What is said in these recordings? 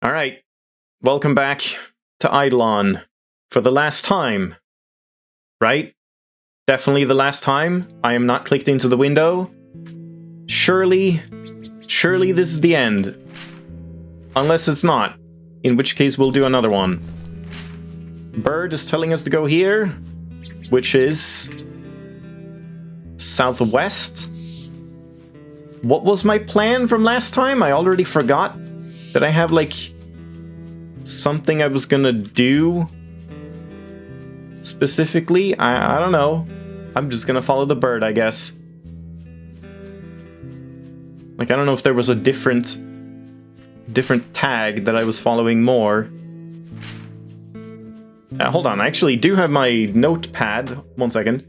Alright, welcome back to Eidolon for the last time. Right? Definitely the last time. I am not clicked into the window. Surely this is the end. Unless it's not, in which case we'll do another one. Bird is telling us to go here, which is southwest. What was my plan from last time? I already forgot. Did I have, like, something I was gonna do specifically? I don't know. I'm just gonna follow the bird, I guess. Like, I don't know if there was a different tag that I was following more. Hold on, I actually do have my notepad. 1 second.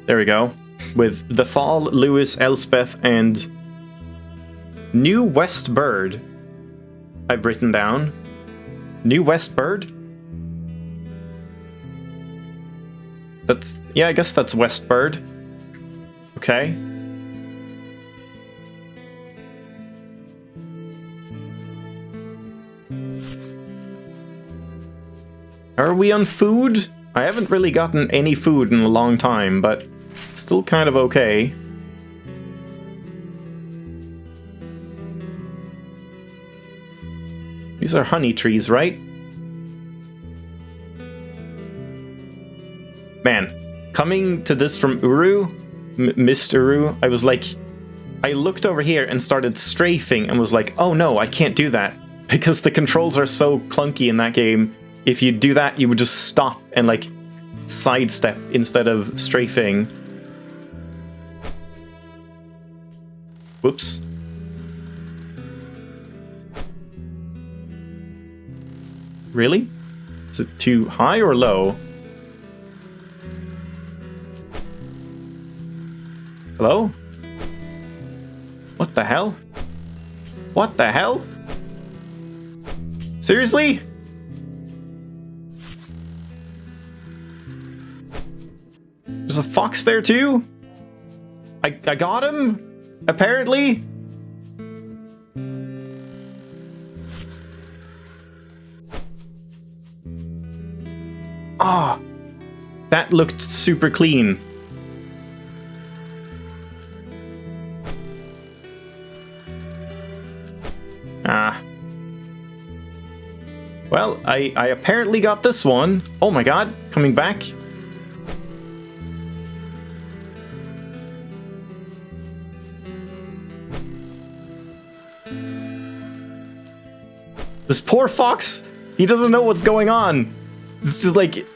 There we go. With The Fall, Lewis, Elspeth, and New West Bird. I've written down. New West Bird? That's... yeah, I guess that's West Bird. Okay. Are we on food? I haven't really gotten any food in a long time, but still kind of okay. These are honey trees, right? Man, coming to this from Uru, Mr. Uru, I was like... I looked over here and started strafing and was like, oh no, I can't do that. Because the controls are so clunky in that game. If you do that, you would just stop and, like, sidestep instead of strafing. Whoops. Really? Is it too high or low? Hello? What the hell? What the hell? Seriously? There's a fox there too? I got him? Apparently? Ah, that looked super clean. Ah. Well, I apparently got this one. Oh my god, coming back. This poor fox, he doesn't know what's going on. This is like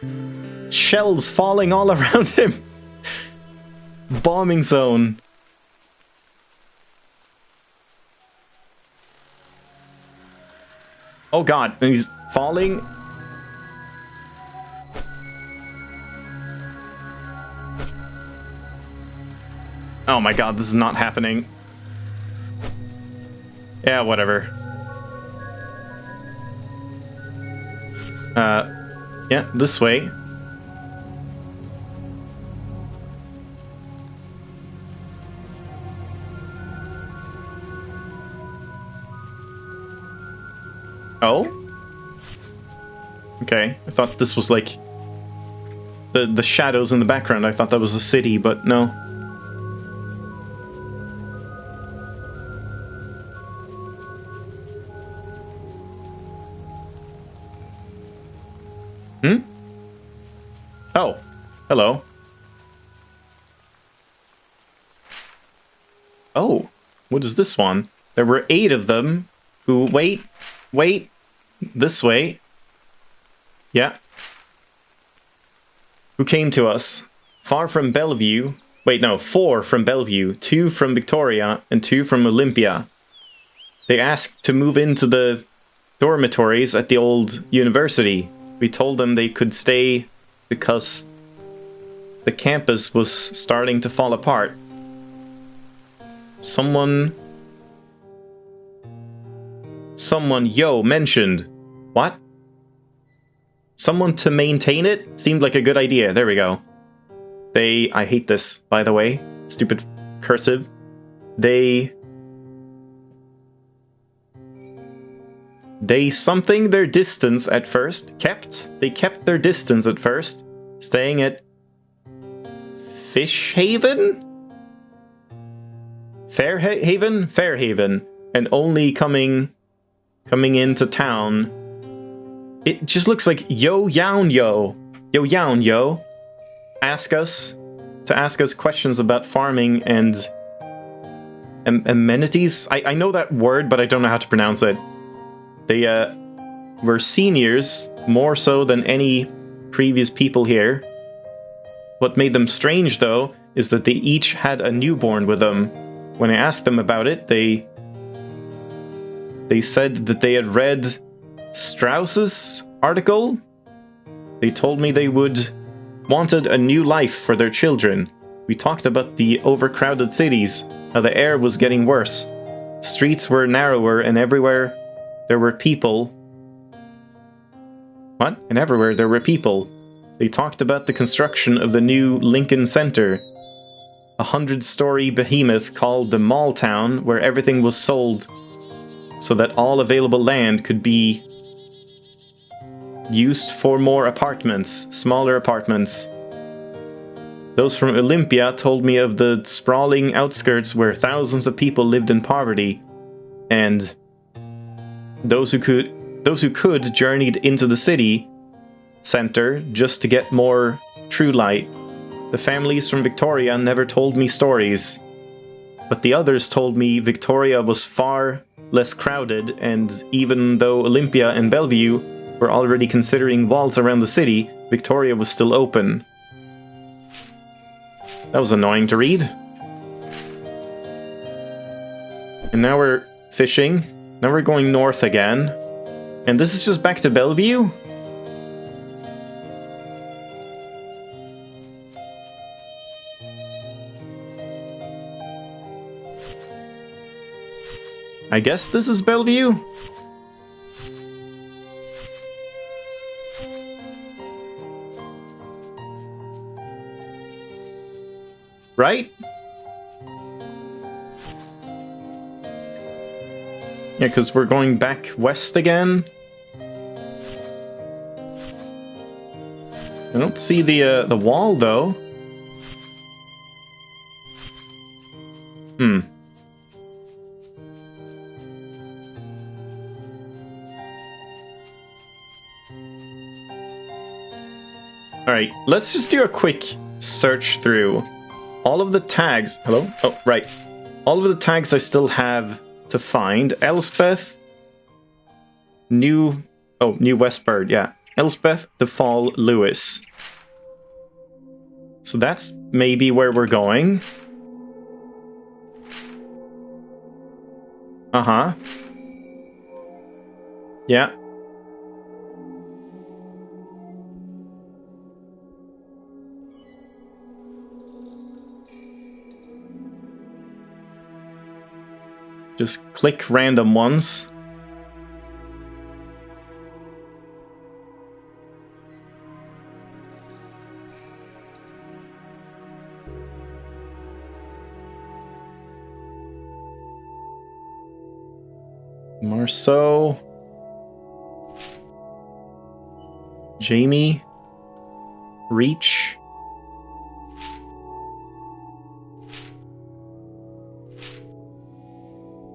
shells falling all around him. Bombing zone. Oh god, he's falling. Oh my god, this is not happening. Yeah, whatever. Yeah, this way. Oh? Okay, I thought this was like the shadows in the background. I thought that was a city, but no. Hmm? Oh, hello. Oh, what is this one? There were 8 of them who... Wait, this way. Yeah. Who came to us. Far from Bellevue. Wait, no, 4 from Bellevue, 2 from Victoria, and 2 from Olympia. They asked to move into the dormitories at the old university. We told them they could stay because the campus was starting to fall apart. Someone, yo, mentioned. What? Someone to maintain it? Seemed like a good idea. There we go. I hate this, by the way. Stupid cursive. They something their distance at first. They kept their distance at first. Staying at Fishhaven? Fairhaven. And only coming into town. It just looks like yo. Ask us questions about farming and amenities. I know that word, but I don't know how to pronounce it. They were seniors, more so than any previous people here. What made them strange, though, is that they each had a newborn with them. When I asked them about it, they said that they had read Strauss's article. They told me they wanted a new life for their children. We talked about the overcrowded cities, how the air was getting worse. Streets were narrower and everywhere there were people. What? And everywhere there were people. They talked about the construction of the new Lincoln Center, a 100-story behemoth called the Mall Town, where everything was sold so that all available land could be used for more apartments, smaller apartments. Those from Olympia told me of the sprawling outskirts where thousands of people lived in poverty, and those who could journeyed into the city center just to get more true light. The families from Victoria never told me stories, but the others told me Victoria was far less crowded, and even though Olympia and Bellevue were already considering walls around the city, Victoria was still open. That was annoying to read. And now we're fishing. Now we're going north again. And this is just back to Bellevue? I guess this is Bellevue? Right? Yeah, because we're going back west again. I don't see the wall, though. Alright, let's just do a quick search through. All of the tags... Hello? Oh, right. All of the tags I still have to find. Elspeth. New Westbird, yeah. Elspeth, DeFall, Lewis. So that's maybe where we're going. Uh-huh. Yeah. Just click random ones. Marceau. Jamie. Reach.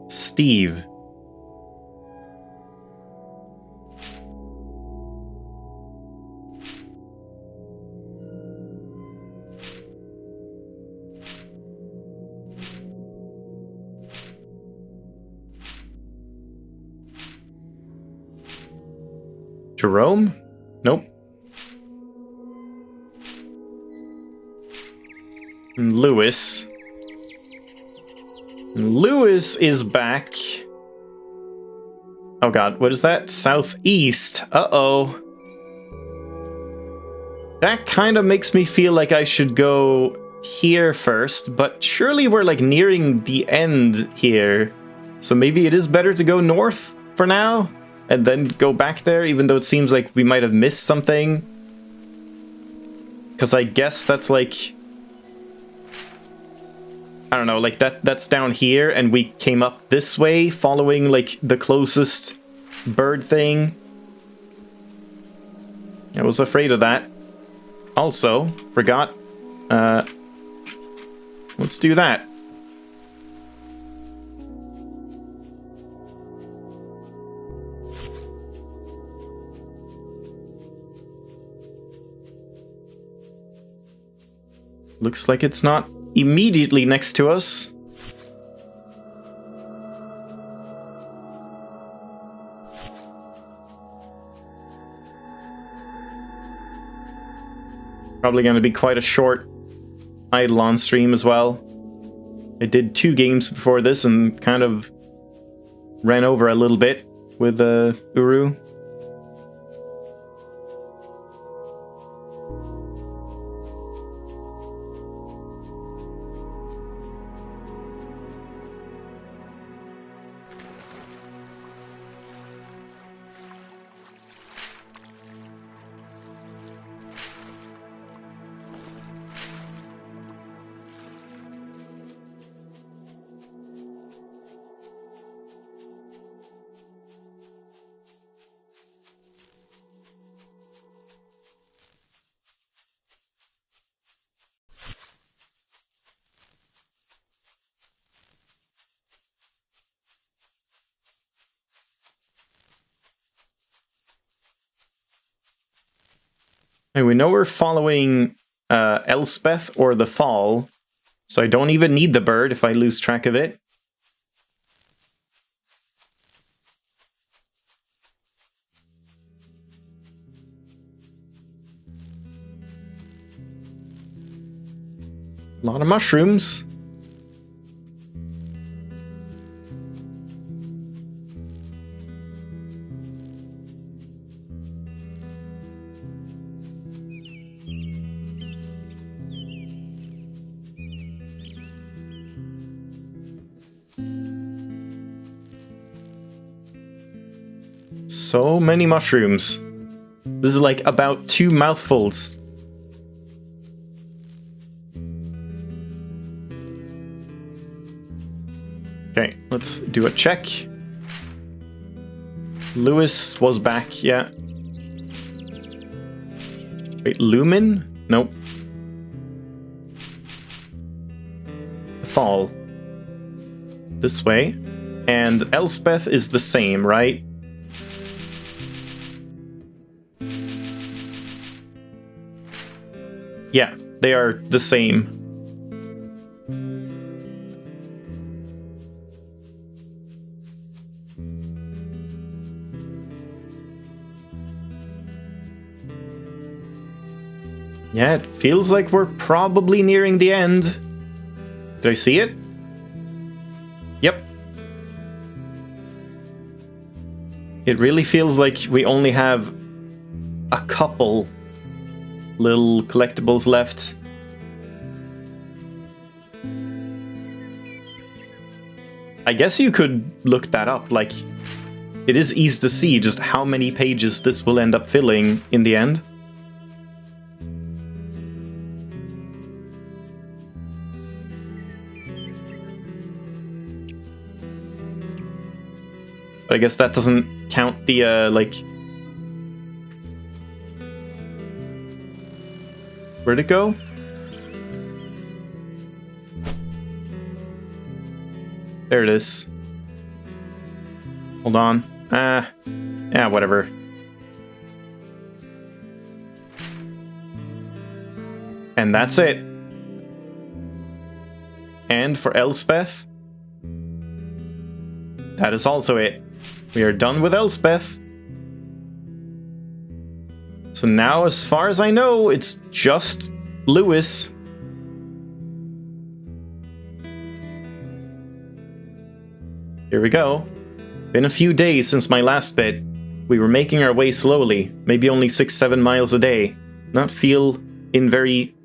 Steve. Jerome? Nope. And Lewis. Lewis is back. Oh god, what is that? Southeast. Uh-oh. That kind of makes me feel like I should go here first, but surely we're like nearing the end here. So maybe it is better to go north for now, and then go back there, even though it seems like we might have missed something. Because I guess that's like I don't know, like that's down here, and we came up this way following like the closest bird thing. I was afraid of that. Also, forgot. Let's do that. Looks like it's not immediately next to us. Probably going to be quite a short Eidolon stream as well. I did 2 games before this and kind of ran over a little bit with Uru. And we know we're following Elspeth or the Fall, so I don't even need the bird if I lose track of it. A lot of mushrooms. So many mushrooms. This is like about 2 mouthfuls. Okay, let's do a check. Lewis was back, yeah. Wait, Lumen? Nope. Fall. This way. And Elspeth is the same, right? Yeah, they are the same. Yeah, it feels like we're probably nearing the end. Did I see it? Yep. It really feels like we only have a couple little collectibles left. I guess you could look that up, like, it is easy to see just how many pages this will end up filling in the end. But I guess that doesn't count the, like... Where'd it go? There it is. Hold on. Yeah, whatever. And that's it. And for Elspeth, that is also it. We are done with Elspeth. So now, as far as I know, it's just Lewis. Here we go. Been a few days since my last bit. We were making our way slowly, maybe only 6-7 miles a day. Not feel in very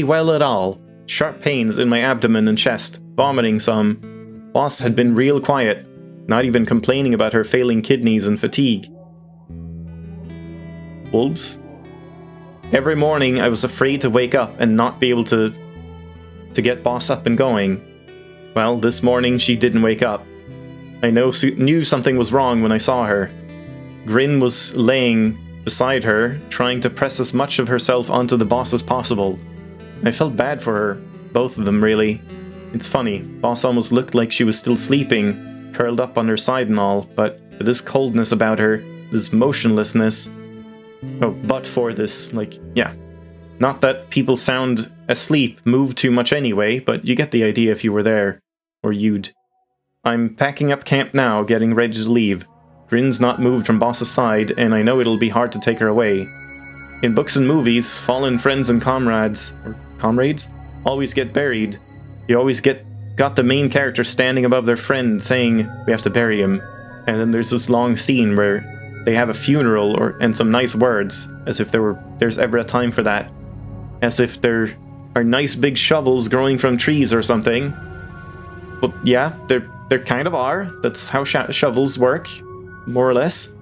well at all. Sharp pains in my abdomen and chest, vomiting some. Boss had been real quiet, not even complaining about her failing kidneys and fatigue. Wolves? Every morning I was afraid to wake up and not be able to to get boss up and going. Well, this morning she didn't wake up. I knew something was wrong when I saw her. Grin was laying beside her, trying to press as much of herself onto the boss as possible. I felt bad for her, both of them really. It's funny, boss almost looked like she was still sleeping, curled up on her side and all, but with this coldness about her, this motionlessness... Oh, but for this, like, yeah. Not that people sound asleep, move too much anyway, but you get the idea if you were there. Or you'd. I'm packing up camp now, getting ready to leave. Grin's not moved from boss's side, and I know it'll be hard to take her away. In books and movies, fallen friends and comrades, always get buried. You always got the main character standing above their friend saying, we have to bury him. And then there's this long scene where they have a funeral and some nice words, as if there's ever a time for that. As if there are nice big shovels growing from trees or something. Well, yeah, there kind of are. That's how shovels work, more or less.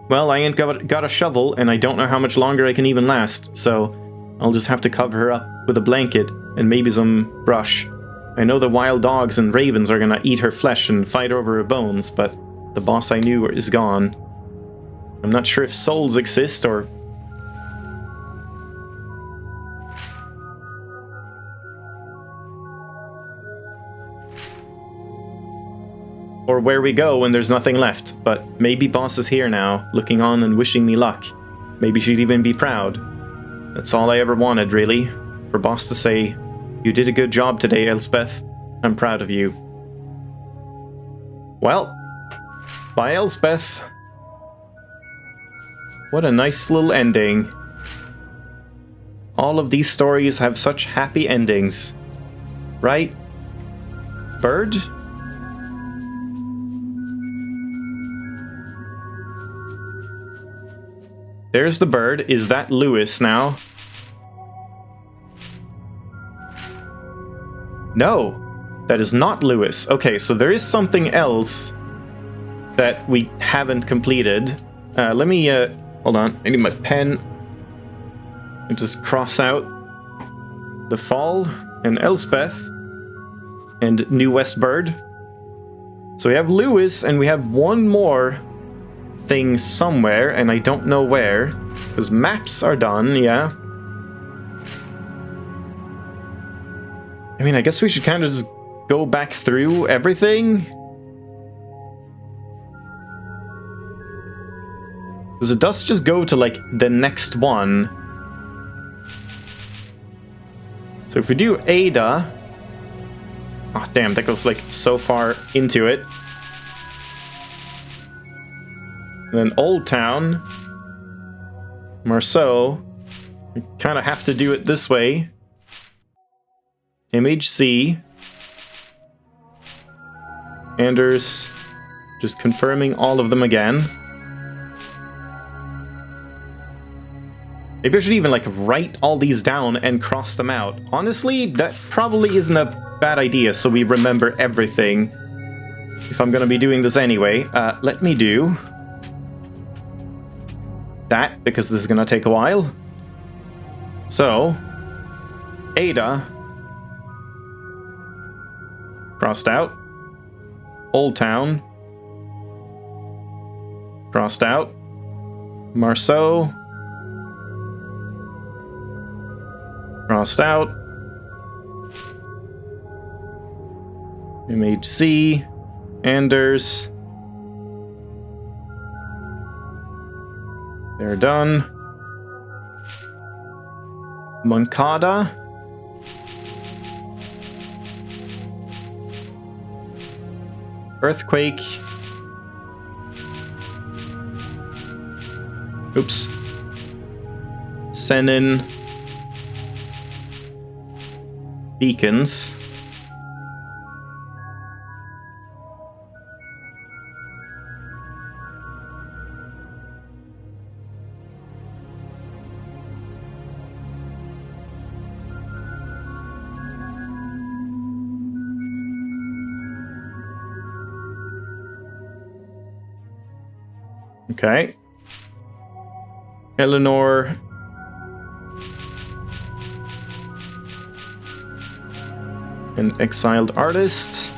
Well, I ain't got a shovel, and I don't know how much longer I can even last, so I'll just have to cover her up with a blanket and maybe some brush. I know the wild dogs and ravens are gonna eat her flesh and fight over her bones, but the boss I knew is gone. I'm not sure if souls exist or... or where we go when there's nothing left, but maybe boss is here now, looking on and wishing me luck. Maybe she'd even be proud. That's all I ever wanted, really. For boss to say, you did a good job today, Elspeth. I'm proud of you. Well, bye, Elspeth. What a nice little ending. All of these stories have such happy endings. Right? Bird? There's the bird. Is that Lewis now? No, that is not Lewis. Okay, so there is something else that we haven't completed. Let me, hold on, I need my pen. And just cross out the Fall and Elspeth and New West Bird. So we have Lewis and we have one more thing somewhere, and I don't know where, because maps are done, yeah. I mean, I guess we should kind of just go back through everything. Because it does just go to, like, the next one. So if we do Ada... oh, damn, that goes, like, so far into it. And then Old Town, Marceau, we kind of have to do it this way. Image C. Anders, just confirming all of them again. Maybe I should even, like, write all these down and cross them out. Honestly, that probably isn't a bad idea, so we remember everything. If I'm gonna be doing this anyway. Let me do... that, because this is gonna take a while. So, Ada, crossed out. Old Town, crossed out. Marceau, crossed out. MHC, Anders. They're done. Moncada. Earthquake. Oops. Senin. Beacons. Okay. Eleanor. An exiled artist.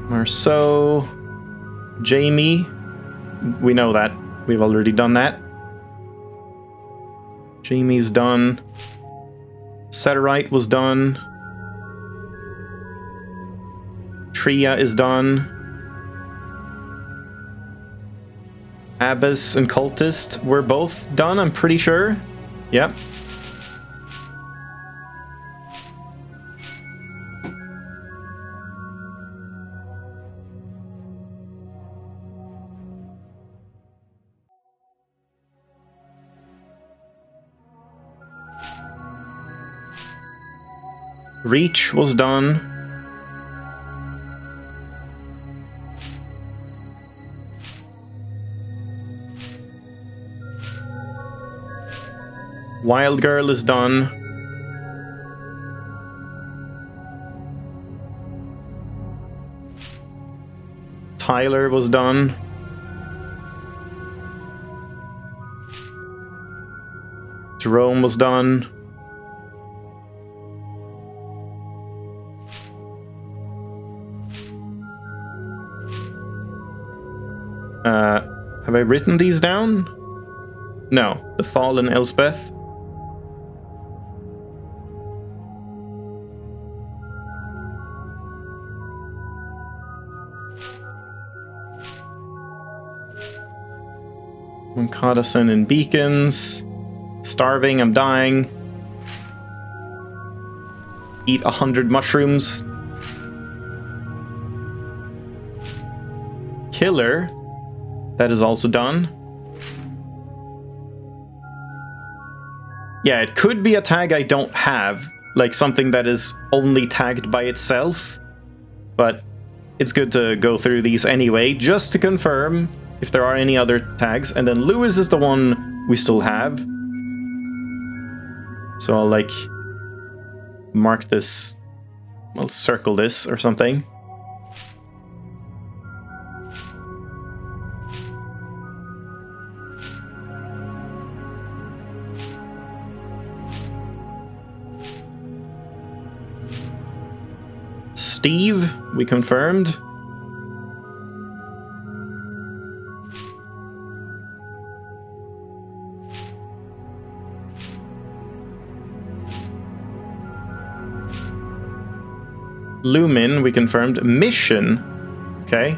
Marceau. Jamie. We know that. We've already done that. Jamie's done. Setterite was done. Tria is done. Abbess and Cultist were both done, I'm pretty sure. Yep. Reach was done. Wild Girl is done. Tyler was done. Jerome was done. Have I written these down? No. The Fallen Elspeth. Moncadasen and Beacons. Starving, I'm dying. Eat 100 mushrooms. Killer. That is also done. Yeah, it could be a tag I don't have. Like something that is only tagged by itself. But it's good to go through these anyway, just to confirm if there are any other tags. And then Lewis is the one we still have. So I'll like mark this, I'll circle this or something. Steve, we confirmed. Lumin, we confirmed. Mission. Okay.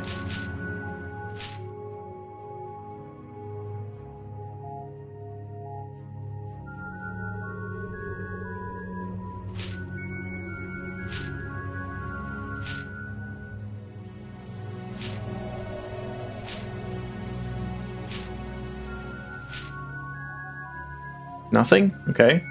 Nothing? Okay.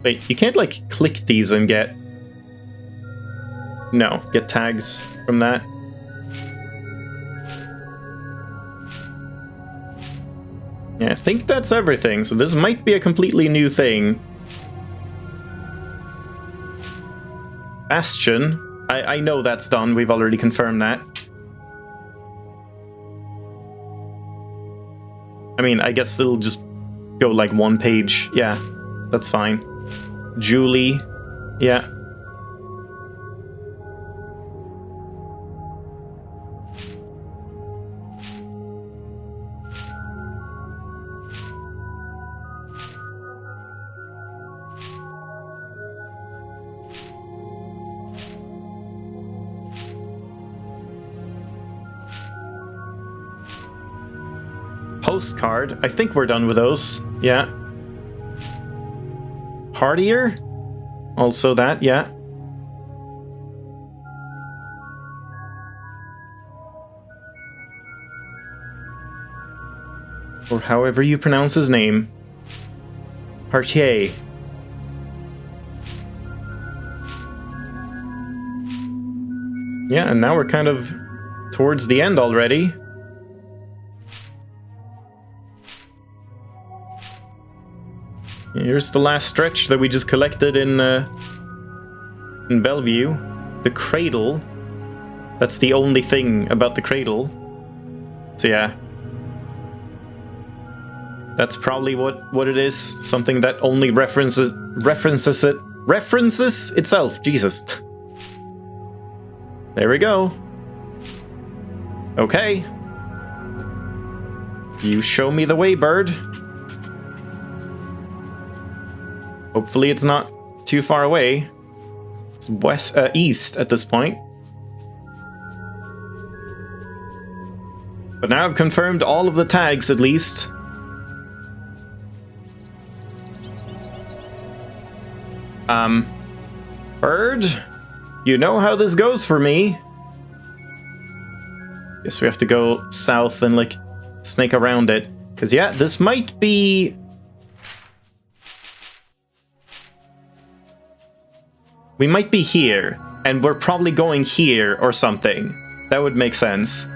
Wait, you can't like click these and get... No, get tags from that. Yeah, I think that's everything, so this might be a completely new thing. Bastion. I know that's done, we've already confirmed that. I mean, I guess it'll just go like one page. Yeah, that's fine. Julie. Yeah. Postcard. I think we're done with those. Yeah. Hardier? Also that, yeah. Or however you pronounce his name. Hartier. Yeah, and now we're kind of towards the end already. Here's the last stretch that we just collected in Bellevue. The cradle. That's the only thing about the cradle. So yeah. That's probably what it is. Something that only references itself. Jesus. There we go. Okay. You show me the way, bird. Hopefully it's not too far away. It's east at this point. But now I've confirmed all of the tags, at least. Bird? You know how this goes for me. Guess we have to go south and, like, snake around it. Because, yeah, this might be... We might be here, and we're probably going here or something. That would make sense.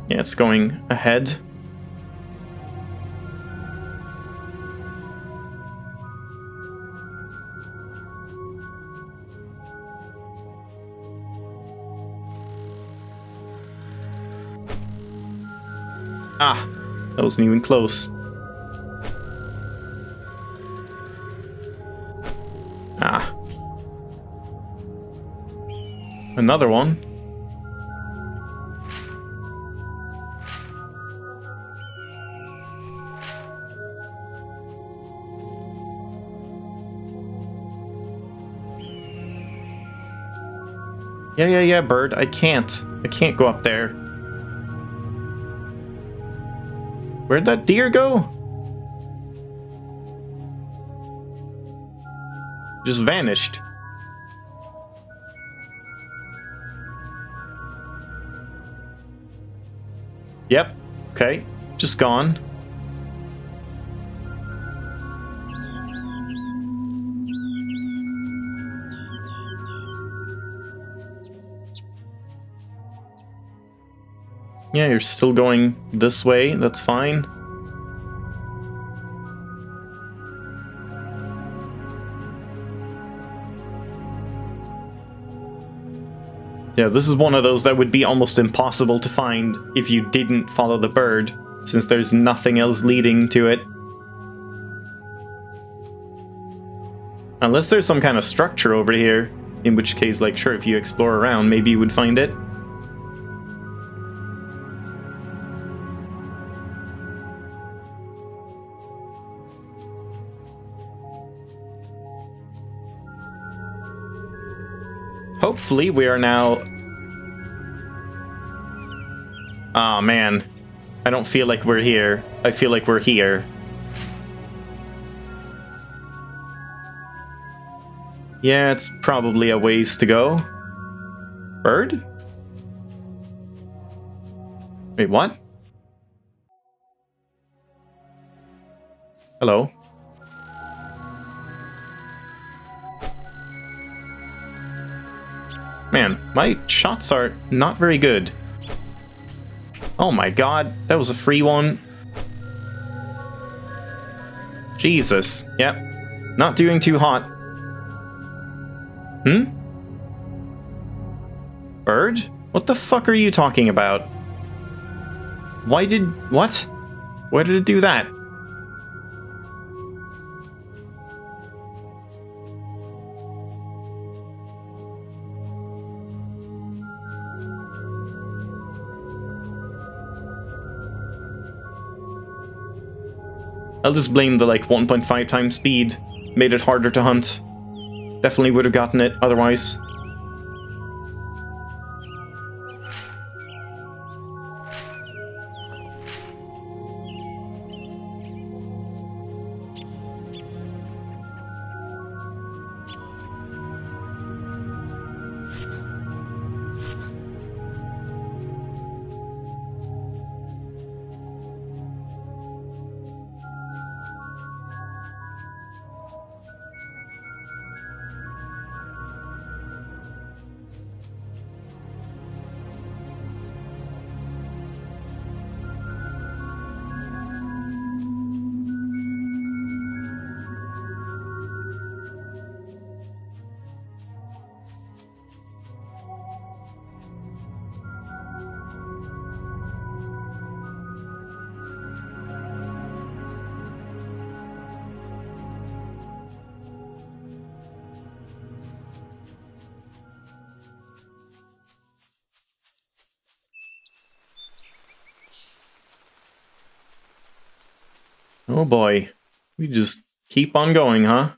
Yeah, it's going ahead. Ah, that wasn't even close. Ah. Another one. Yeah, bird. I can't go up there. Where'd that deer go? Just vanished. Yep. Okay. Just gone. Yeah, you're still going this way. That's fine. Yeah, this is one of those that would be almost impossible to find if you didn't follow the bird, since there's nothing else leading to it. Unless there's some kind of structure over here, in which case, like, sure, if you explore around, maybe you would find it. Hopefully we are now... Aw, man. I don't feel like we're here. I feel like we're here. Yeah, it's probably a ways to go. Bird? Wait, what? Hello? Man, my shots are not very good. Oh my god, that was a free one. Jesus. Yep. Not doing too hot. Hmm? Bird? What the fuck are you talking about? Why did... What? Why did it do that? I'll just blame the, like, 1.5 times speed. Made it harder to hunt. Definitely would have gotten it otherwise. Oh boy. We just keep on going, huh?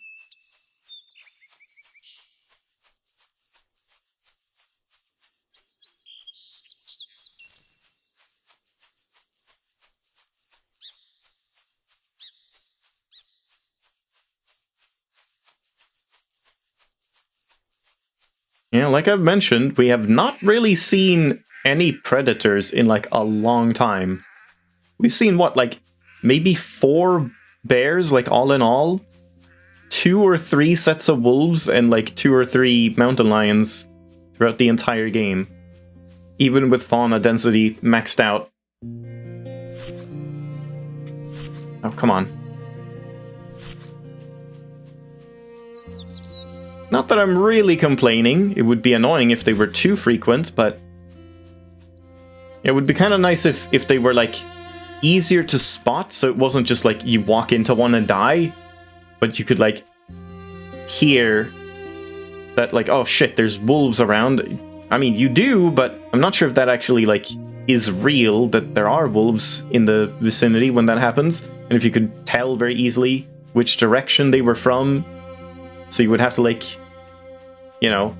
Yeah, like I've mentioned, we have not really seen any predators in like a long time. We've seen what, like maybe 4 bears, like all in all? 2 or 3 sets of wolves and like 2 or 3 mountain lions throughout the entire game. Even with fauna density maxed out. Oh, come on. Not that I'm really complaining. It would be annoying if they were too frequent, but it would be kind of nice if they were like easier to spot, so it wasn't just like you walk into one and die, but you could like hear that like, oh shit, there's wolves around. I mean, you do, but I'm not sure if that actually like is real, that there are wolves in the vicinity when that happens, and if you could tell very easily which direction they were from. So you would have to, like, you know,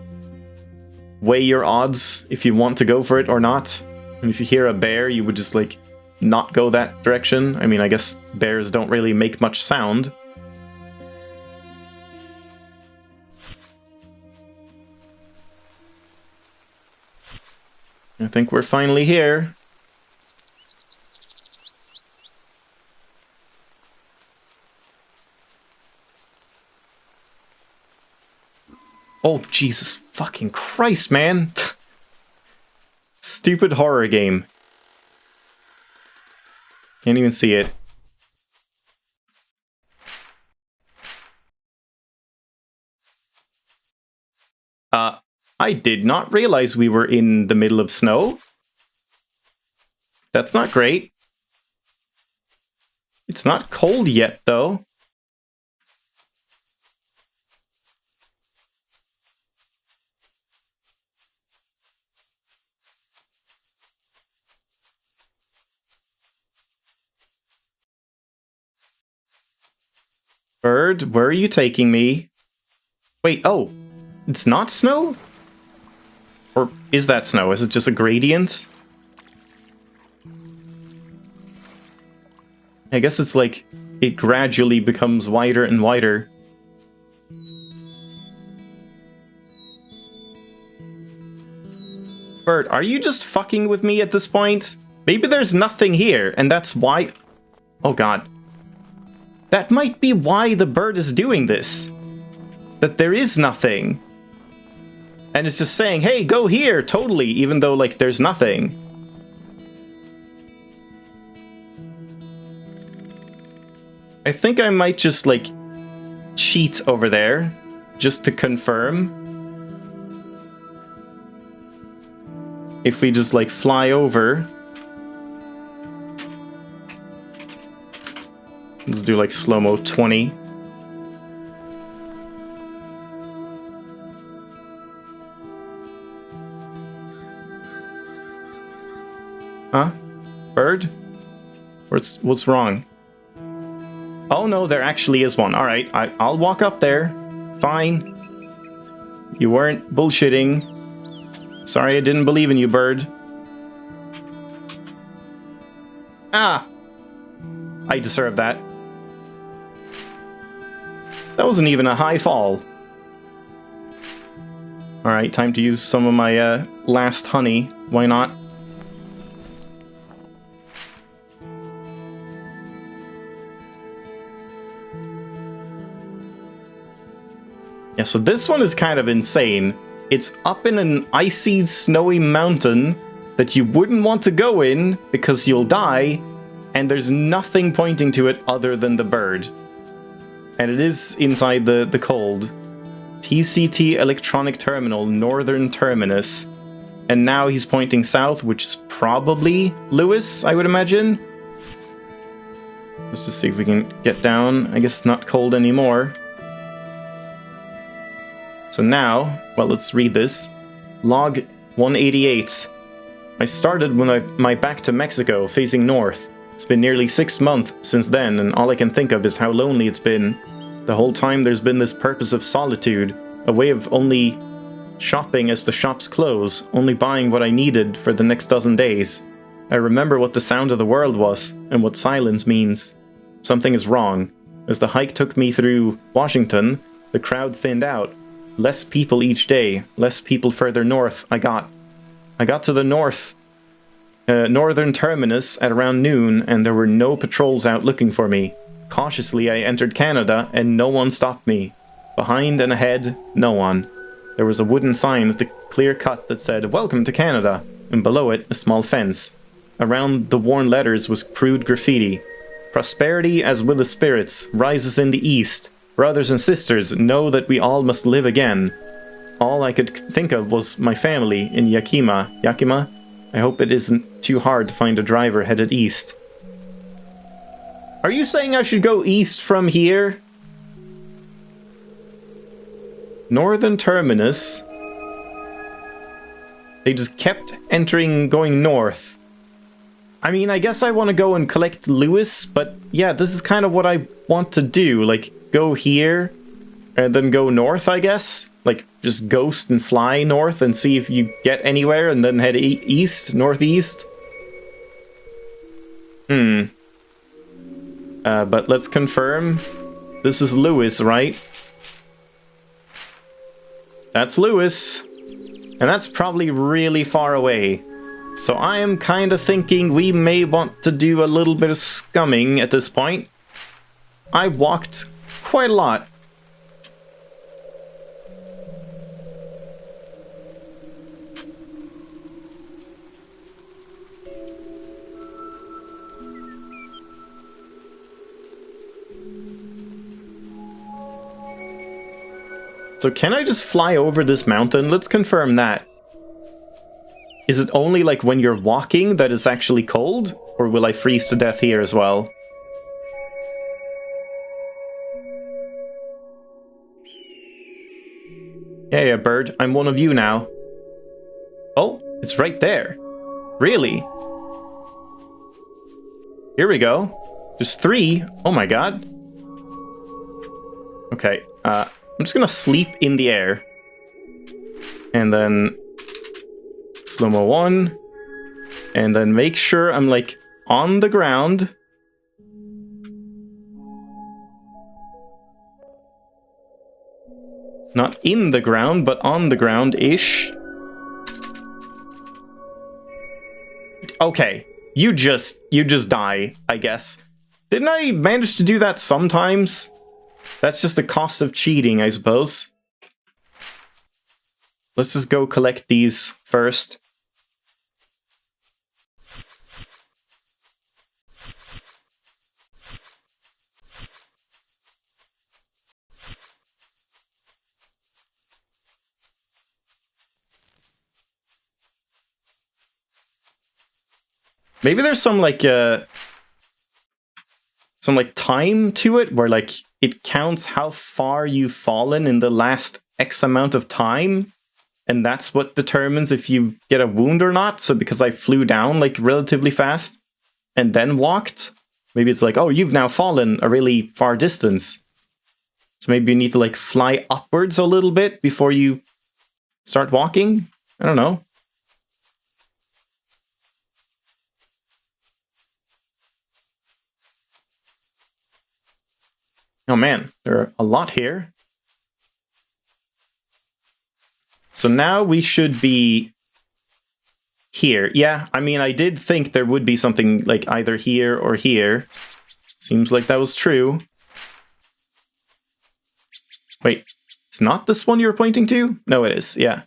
weigh your odds if you want to go for it or not. And if you hear a bear, you would just, like, not go that direction. I mean, I guess bears don't really make much sound. I think we're finally here. Oh, Jesus fucking Christ, man. Stupid horror game. Can't even see it. I did not realize we were in the middle of snow. That's not great. It's not cold yet, though. Bird, where are you taking me? Wait, oh, it's not snow? Or is that snow? Is it just a gradient? I guess it's like, it gradually becomes wider and wider. Bird, are you just fucking with me at this point? Maybe there's nothing here, and that's why... Oh god. That might be why the bird is doing this. That there is nothing. And it's just saying, hey, go here, totally, even though, like, there's nothing. I think I might just, like, cheat over there, just to confirm. If we just, like, fly over. Let's do, like, slow-mo 20. Huh? Bird? What's wrong? Oh no, there actually is one. Alright, I'll walk up there. Fine. You weren't bullshitting. Sorry I didn't believe in you, bird. Ah! I deserve that. That wasn't even a high fall. Alright, time to use some of my last honey. Why not? Yeah, so this one is kind of insane. It's up in an icy, snowy mountain that you wouldn't want to go in because you'll die, and there's nothing pointing to it other than the bird. And it is inside the cold. PCT Electronic Terminal, Northern Terminus. And now he's pointing south, which is probably Lewis, I would imagine. Let's just see if we can get down. I guess not cold anymore. So now, well, let's read this. Log 188. I started with my back to Mexico, facing north. It's been nearly 6 months since then, and all I can think of is how lonely it's been. The whole time there's been this purpose of solitude, a way of only shopping as the shops close, only buying what I needed for the next dozen days. I remember what the sound of the world was, and what silence means. Something is wrong. As the hike took me through Washington, the crowd thinned out. Less people each day, less people further north. I got to the northern terminus at around noon, and there were no patrols out looking for me. Cautiously, I entered Canada, and no one stopped me. Behind and ahead, no one. There was a wooden sign with a clear cut that said, "Welcome to Canada," and below it, a small fence. Around the worn letters was crude graffiti. "Prosperity, as with the spirits, rises in the east. Brothers and sisters, know that we all must live again." All I could think of was my family in Yakima. Yakima? I hope it isn't too hard to find a driver headed east. Are you saying I should go east from here? Northern terminus. They just kept going north. I mean, I guess I want to go and collect Lewis, but yeah, this is kind of what I want to do. Like, go here, and then go north, I guess. Like, just ghost and fly north and see if you get anywhere, and then head east, northeast. But let's confirm. This is Lewis, right? That's Lewis. And that's probably really far away. So I am kind of thinking we may want to do a little bit of scumming at this point. I walked quite a lot. So can I just fly over this mountain? Let's confirm that. Is it only like when you're walking that it's actually cold? Or will I freeze to death here as well? Yeah, bird. I'm one of you now. Oh, it's right there. Really? Here we go. There's 3. Oh my god. Okay, I'm just gonna sleep in the air. And then slow-mo 1. And then make sure I'm like on the ground. Not in the ground, but on the ground-ish. Okay, you just die, I guess. Didn't I manage to do that sometimes? That's just the cost of cheating, I suppose. Let's just go collect these first. Maybe there's some like time to it where like it counts how far you've fallen in the last X amount of time, and that's what determines if you get a wound or not. So because I flew down like relatively fast and then walked, maybe it's like, oh, you've now fallen a really far distance. So maybe you need to like fly upwards a little bit before you start walking. I don't know. Oh man, there are a lot here. So now we should be here. Yeah, I mean, I did think there would be something like either here or here. Seems like that was true. Wait, it's not this one you were pointing to? No, it is, yeah.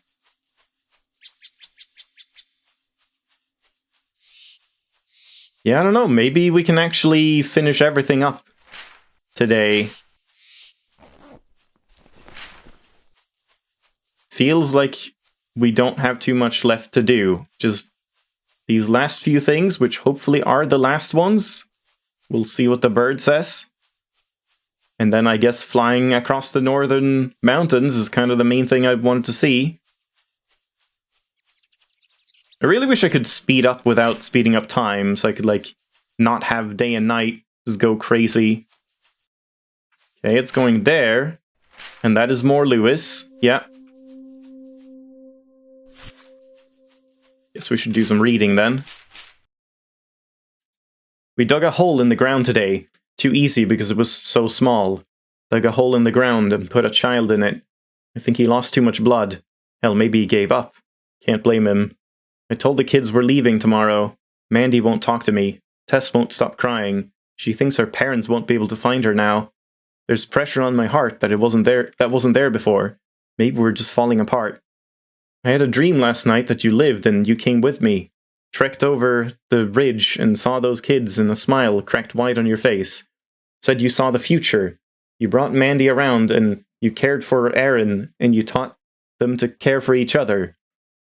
Yeah, I don't know, maybe we can actually finish everything up today. Feels like we don't have too much left to do. Just these last few things, which hopefully are the last ones. We'll see what the bird says. And then I guess flying across the northern mountains is kind of the main thing I wanted to see. I really wish I could speed up without speeding up time, so I could like not have day and night. Just go crazy. Okay, it's going there. And that is more Lewis. Yeah. Guess we should do some reading then. We dug a hole in the ground today. Too easy because it was so small. Dug a hole in the ground and put a child in it. I think he lost too much blood. Hell, maybe he gave up. Can't blame him. I told the kids we're leaving tomorrow. Mandy won't talk to me. Tess won't stop crying. She thinks her parents won't be able to find her now. There's pressure on my heart that wasn't there before. Maybe we're just falling apart. I had a dream last night that you lived and you came with me. Trekked over the ridge and saw those kids and a smile cracked wide on your face. Said you saw the future. You brought Mandy around and you cared for Aaron and you taught them to care for each other.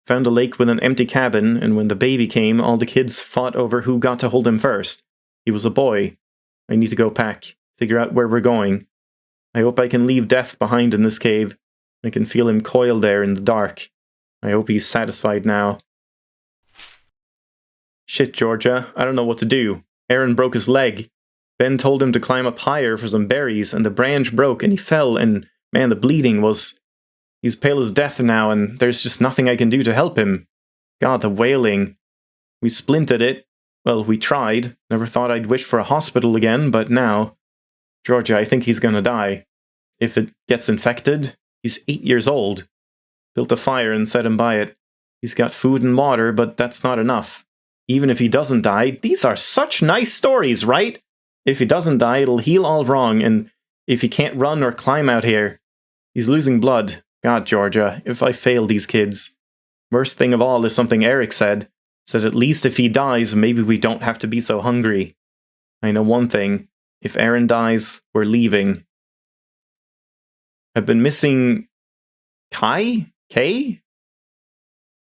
Found a lake with an empty cabin, and when the baby came, all the kids fought over who got to hold him first. He was a boy. I need to go pack. Figure out where we're going. I hope I can leave Death behind in this cave. I can feel him coiled there in the dark. I hope he's satisfied now. Shit, Georgia. I don't know what to do. Aaron broke his leg. Ben told him to climb up higher for some berries, and the branch broke and he fell, and man, the bleeding was... He's pale as death now, and there's just nothing I can do to help him. God, the wailing. We splinted it. Well, we tried. Never thought I'd wish for a hospital again, but now... Georgia, I think he's gonna die. If it gets infected, he's 8 years old. Built a fire and set him by it. He's got food and water, but that's not enough. Even if he doesn't die, these are such nice stories, right? If he doesn't die, it'll heal all wrong, and if he can't run or climb out here... He's losing blood. God, Georgia, if I fail these kids. Worst thing of all is something Eric said. Said at least if he dies, maybe we don't have to be so hungry. I know one thing. If Aaron dies, we're leaving. I've been missing... Kay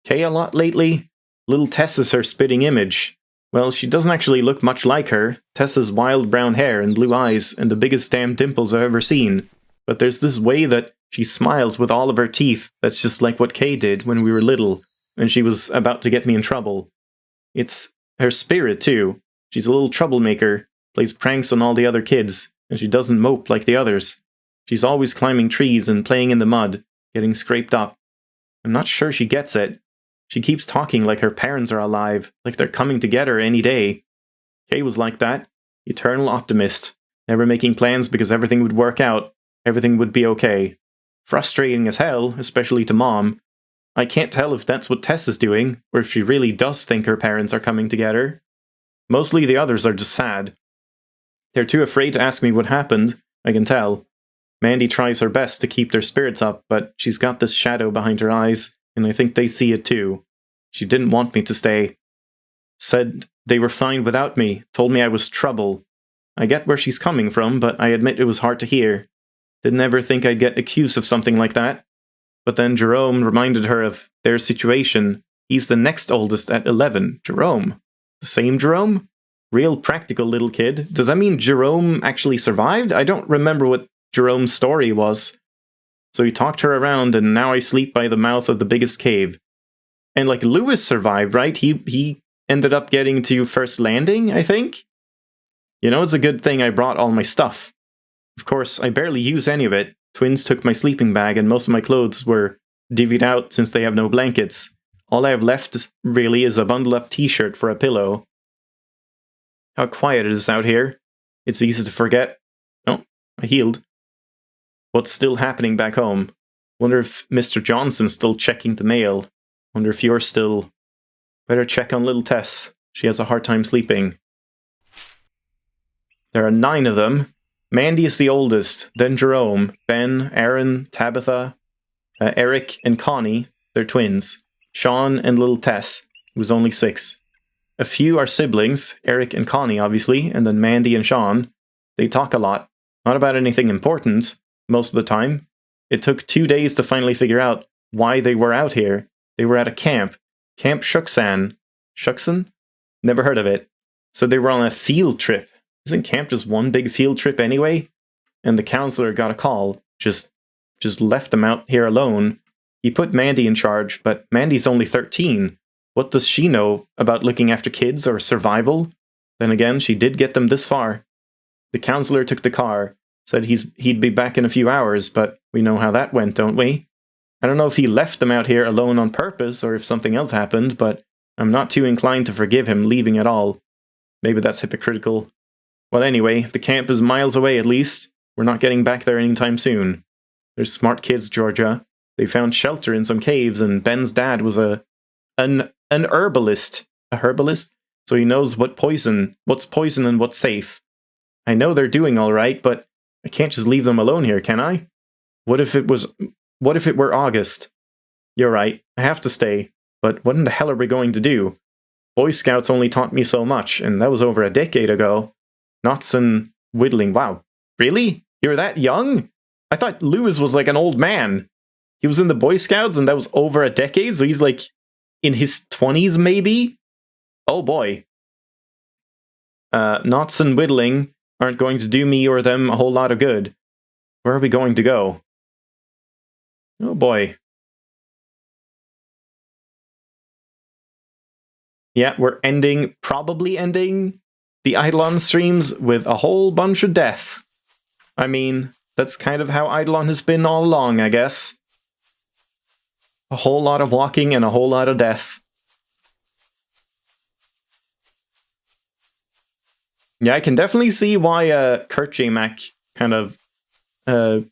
a lot lately. Little Tess is her spitting image. Well, she doesn't actually look much like her. Tess has wild brown hair and blue eyes and the biggest damn dimples I've ever seen. But there's this way that she smiles with all of her teeth that's just like what Kay did when we were little, and she was about to get me in trouble. It's her spirit, too. She's a little troublemaker, plays pranks on all the other kids, and she doesn't mope like the others. She's always climbing trees and playing in the mud, getting scraped up. I'm not sure she gets it. She keeps talking like her parents are alive, like they're coming to get her any day. Kay was like that. Eternal optimist. Never making plans because everything would work out. Everything would be okay. Frustrating as hell, especially to Mom. I can't tell if that's what Tess is doing, or if she really does think her parents are coming to get her. Mostly the others are just sad. They're too afraid to ask me what happened, I can tell. Mandy tries her best to keep their spirits up, but she's got this shadow behind her eyes, and I think they see it too. She didn't want me to stay. Said they were fine without me, told me I was trouble. I get where she's coming from, but I admit it was hard to hear. Didn't ever think I'd get accused of something like that. But then Jerome reminded her of their situation. He's the next oldest at 11. Jerome. The same Jerome? Real practical little kid. Does that mean Jerome actually survived? I don't remember what Jerome's story was. So he talked her around, and now I sleep by the mouth of the biggest cave. And like Lewis survived, right? He ended up getting to first landing, I think? You know, it's a good thing I brought all my stuff. Of course, I barely use any of it. Twins took my sleeping bag and most of my clothes were divvied out since they have no blankets. All I have left, really, is a bundled-up t-shirt for a pillow. How quiet it is out here. It's easy to forget. Oh, I healed. What's still happening back home? Wonder if Mr. Johnson's still checking the mail. Wonder if you're still... Better check on little Tess. She has a hard time sleeping. There are 9 of them. Mandy is the oldest, then Jerome, Ben, Aaron, Tabitha, Eric, and Connie, they're twins. Sean and little Tess, who was only 6. A few are siblings, Eric and Connie obviously, and then Mandy and Sean. They talk a lot, not about anything important, most of the time. It took 2 days to finally figure out why they were out here. They were at a camp, Camp Shuksan. Shuksan? Never heard of it. So they were on a field trip. Isn't camp just one big field trip anyway? And the counselor got a call, just left them out here alone. He put Mandy in charge, but Mandy's only 13. What does she know about looking after kids or survival? Then again, she did get them this far. The counselor took the car, said he'd be back in a few hours, but we know how that went, don't we? I don't know if he left them out here alone on purpose or if something else happened, but I'm not too inclined to forgive him leaving at all. Maybe that's hypocritical. Well, anyway, the camp is miles away at least. We're not getting back there anytime soon. They're smart kids, Georgia. They found shelter in some caves, and Ben's dad was an herbalist. A herbalist? So he knows what's poison and what's safe. I know they're doing all right, but I can't just leave them alone here, can I? What if it were August? You're right, I have to stay. But what in the hell are we going to do? Boy Scouts only taught me so much, and that was over a decade ago. Knots and whittling. Wow. Really? You're that young? I thought Lewis was like an old man. He was in the Boy Scouts and that was over a decade, so he's like in his 20s maybe? Oh boy. Knots and whittling aren't going to do me or them a whole lot of good. Where are we going to go? Oh boy. Yeah, we're probably ending the Eidolon streams with a whole bunch of death. I mean, that's kind of how Eidolon has been all along, I guess. A whole lot of walking and a whole lot of death. Yeah, I can definitely see why Kurt J-Mac kind of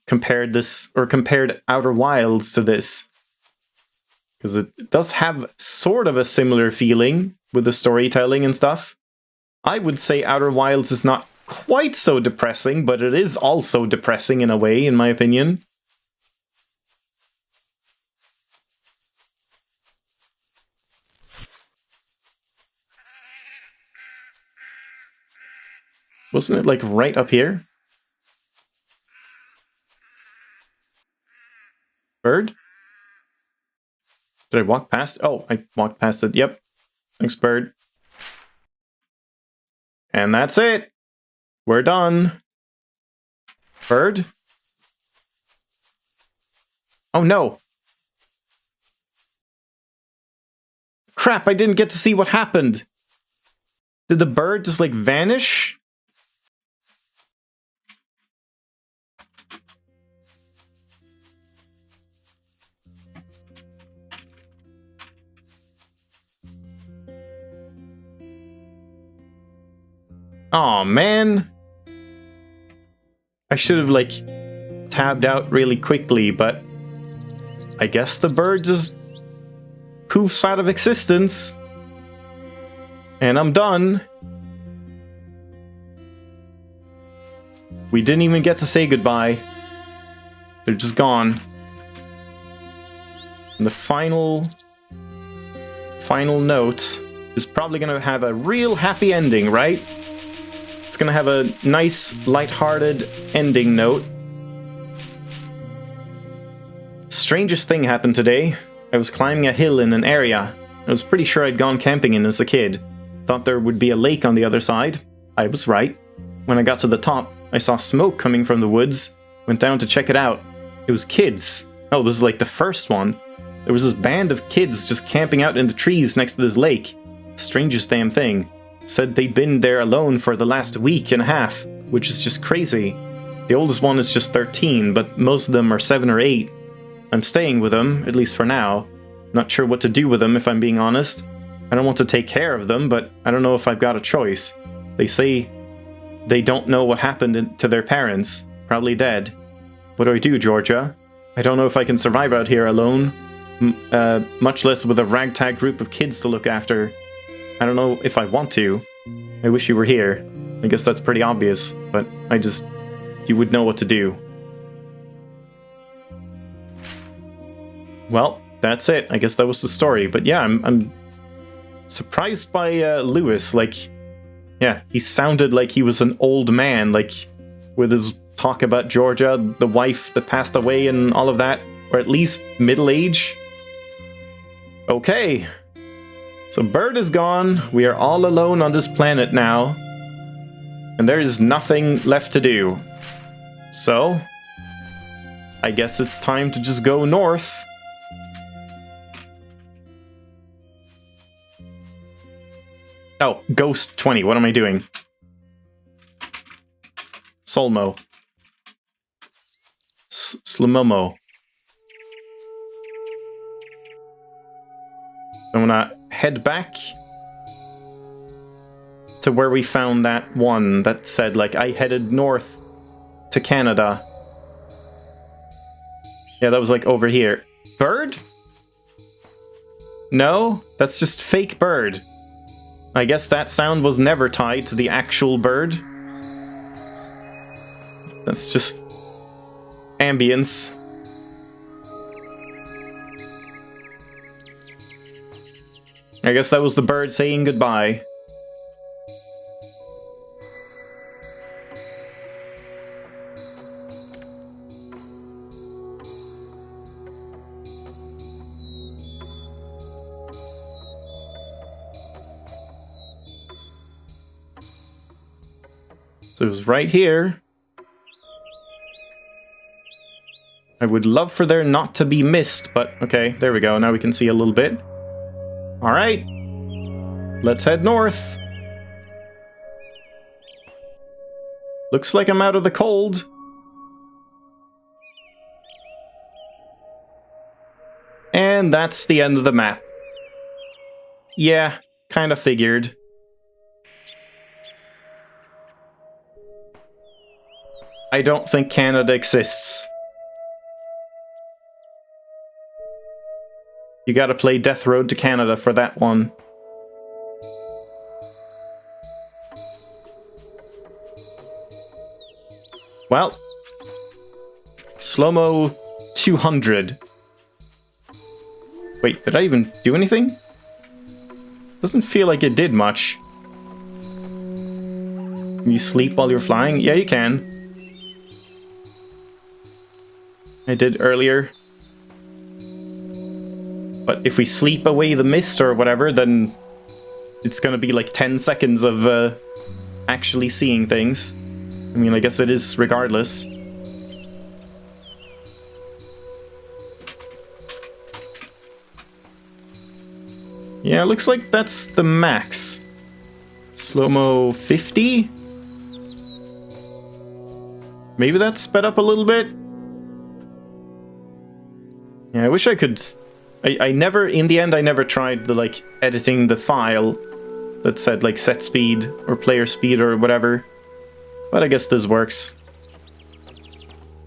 compared Outer Wilds to this. Because it does have sort of a similar feeling with the storytelling and stuff. I would say Outer Wilds is not quite so depressing, but it is also depressing in a way, in my opinion. Wasn't it like right up here? Bird? Did I walk past? Oh, I walked past it. Yep. Thanks, bird. And that's it. We're done. Bird? Oh no. Crap, I didn't get to see what happened. Did the bird just like vanish? Aw, man. I should have, like, tabbed out really quickly, but I guess the bird just poofs out of existence. And I'm done. We didn't even get to say goodbye. They're just gone. And the final note is probably gonna have a real happy ending, right? It's gonna have a nice, lighthearted ending note. Strangest thing happened today. I was climbing a hill in an area I was pretty sure I'd gone camping in as a kid. Thought there would be a lake on the other side. I was right. When I got to the top, I saw smoke coming from the woods. Went down to check it out. It was kids. Oh, this is like the first one. There was this band of kids just camping out in the trees next to this lake. Strangest damn thing. Said they'd been there alone for the last week and a half, which is just crazy. The oldest one is just 13, but most of them are 7 or 8. I'm staying with them, at least for now. Not sure what to do with them, if I'm being honest. I don't want to take care of them, but I don't know if I've got a choice. They say they don't know what happened to their parents. Probably dead. What do I do, Georgia? I don't know if I can survive out here alone. Much less with a ragtag group of kids to look after. I don't know if I want to. I wish you were here. I guess that's pretty obvious, but you would know what to do. Well, that's it. I guess that was the story. But yeah, I'm surprised by Lewis. Like, yeah, he sounded like he was an old man, like with his talk about Georgia, the wife that passed away and all of that, or at least middle age. Okay. So Bird is gone, we are all alone on this planet now, and there is nothing left to do. So, I guess it's time to just go north. Oh, Ghost 20. What am I doing? Solmo. Slimomo. I'm gonna head back to where we found that one that said, like, I headed north to Canada. Yeah, that was, like, over here. Bird? No? That's just fake bird. I guess that sound was never tied to the actual bird. That's just ambience. I guess that was the bird saying goodbye. So it was right here. I would love for there not to be mist, but okay, there we go. Now we can see a little bit. Alright. Let's head north. Looks like I'm out of the cold. And that's the end of the map. Yeah, kind of figured. I don't think Canada exists. You gotta play Death Road to Canada for that one. Well. Slow-mo 200. Wait, did I even do anything? Doesn't feel like it did much. Can you sleep while you're flying? Yeah, you can. I did earlier. But if we sleep away the mist or whatever, then it's gonna be like 10 seconds of actually seeing things. I mean, I guess it is regardless. Yeah, looks like that's the max. Slow-mo 50? Maybe that's sped up a little bit? Yeah, I wish I could... I never, in the end, I never tried the, like, editing the file that said, like, set speed or player speed or whatever. But I guess this works.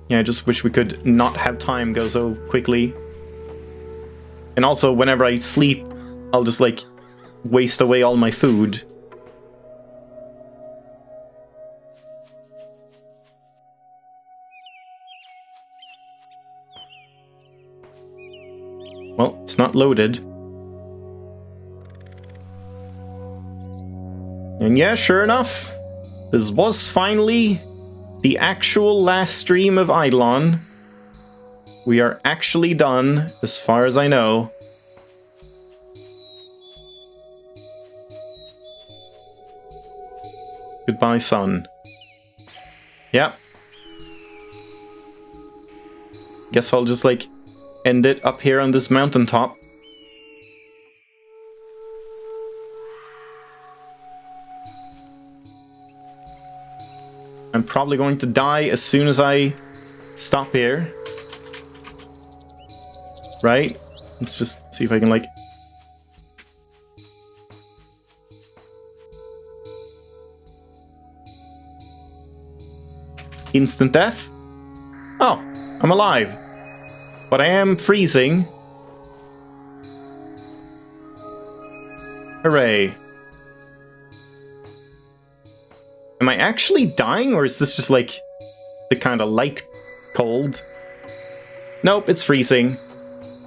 Yeah, I just wish we could not have time go so quickly. And also, whenever I sleep, I'll just, like, waste away all my food. Well, it's not loaded. And yeah, sure enough, this was finally the actual last stream of Eidolon. We are actually done, as far as I know. Goodbye, sun. Yeah. Guess I'll just, like, end it up here on this mountaintop. I'm probably going to die as soon as I stop here. Right? Let's just see if I can, like... Instant death? Oh, I'm alive. But I am freezing. Hooray. Am I actually dying, or is this just like the kind of light cold? Nope, it's freezing.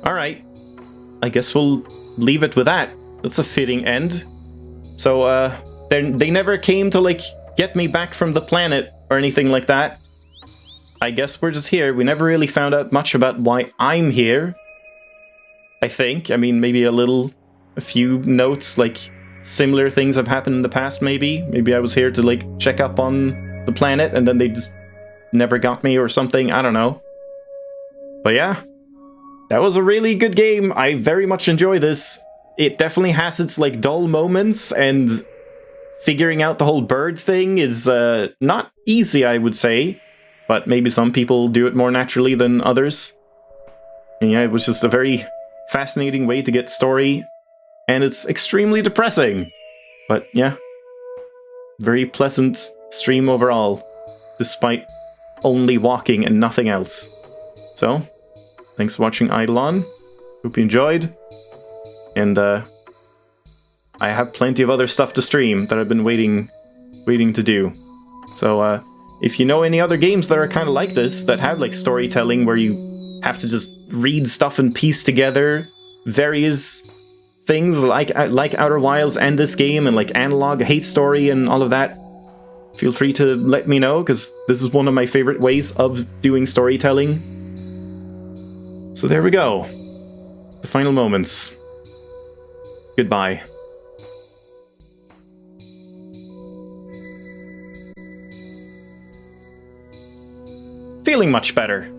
Alright. I guess we'll leave it with that. That's a fitting end. So, they never came to, like, get me back from the planet or anything like that. I guess we're just here. We never really found out much about why I'm here. I think. I mean, maybe a few notes, like, similar things have happened in the past, maybe. Maybe I was here to, like, check up on the planet, and then they just never got me or something. I don't know. But yeah, that was a really good game. I very much enjoy this. It definitely has its, like, dull moments, and figuring out the whole bird thing is not easy, I would say, but maybe some people do it more naturally than others. And yeah, it was just a very fascinating way to get story, and it's extremely depressing. But yeah, very pleasant stream overall, despite only walking and nothing else. So, thanks for watching Eidolon. Hope you enjoyed. And I have plenty of other stuff to stream that I've been waiting to do. So if you know any other games that are kind of like this, that have like storytelling where you have to just read stuff and piece together various things like Outer Wilds and this game, and like Analog, Hate Story, and all of that, feel free to let me know, because this is one of my favorite ways of doing storytelling. So there we go. The final moments. Goodbye. Feeling much better.